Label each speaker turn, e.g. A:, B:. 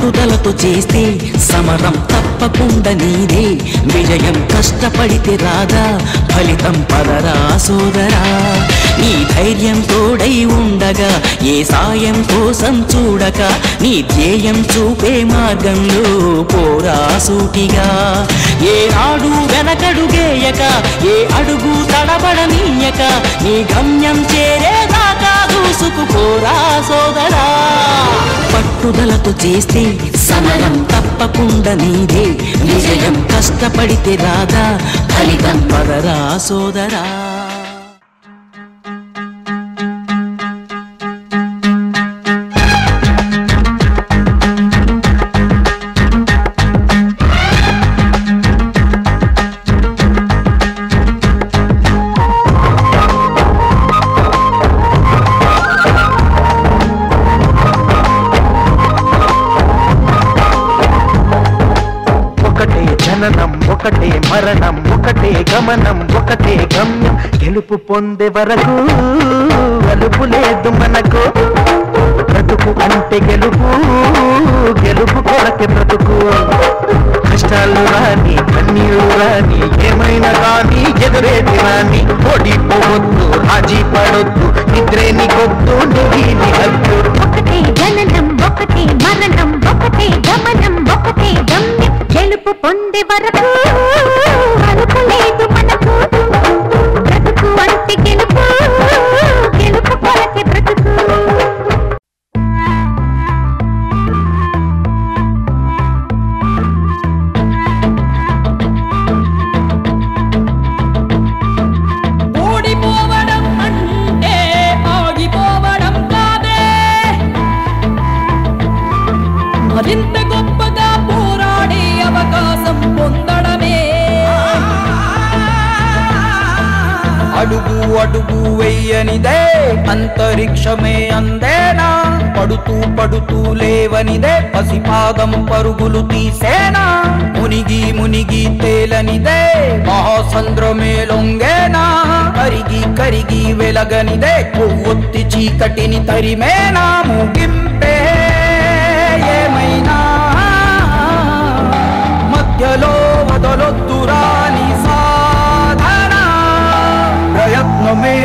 A: పట్టుదలతో చేస్తే సమరం తప్పకుండా నీదే విజయం కష్టపడితే రాదా ఫలితం పదరా సోదరా నీ ధైర్యం తోడై ఉండగా ఏ సాయం కోసం చూడక నీ ధ్యేయం చూపే మార్గంలో పోరా సూటిగా ఏ నాడు వెనకడుగేయక ఏ అడుగు తడబడనీయక నీ గమ్యం చేరేదాకా దూసుకుపోరా సోదరా పట్టుదలతో చేస్తే సమరం తప్పకుండా నీదే విజయం కష్టపడితే రాదా ఫలితం పదరా సోదరా
B: ఒకటే మరణం ఒకటే గమనం ఒకటే గమ్యం గెలుపు పొందే వరకు అలుపు లేదు మనకు బ్రతుకు అంటే గెలుపు గెలుపు కొరకే బ్రతుకు కష్టాలు రాని కన్నీళ్ళు రాని ఏమైనా రాని ఎదురేది రాని ఓడిపోవద్దు రాజీ పడొద్దు నిద్రేని కొద్దు నిధి హద్దు
C: ఒకటే జననం ఒకటే మరణం ఒకటే గమనం ఒకటే గమ్యం గెలుపు పొందే వరకు అలుపు లేదు మనకు బ్రతుకు అంటే గెలుపు గెలుపు కొరకే బ్రతుకు
D: ఓడిపోవడం అంటే ఆగిపోవడం కాదే మరింత గొప్పగా పోరాడే అవకాశం పొందడమే అడుగు అడుగు వెయ్యనిదే అంతరిక్షమే అందేనా పడుతూ పడుతూ లేవనిదే పసిపాదం పరుగులు తీసేనా మునిగి మునిగి తేలనిదే మహాసంద్రమే లొంగేనా కరిగి కరిగి వెలగనిదే కొవ్వొత్తి చీకటిని తరిమేనా ముగింపే ఏమైనా మధ్యలో వదలొద్దురాని సాధన ప్రయత్నమే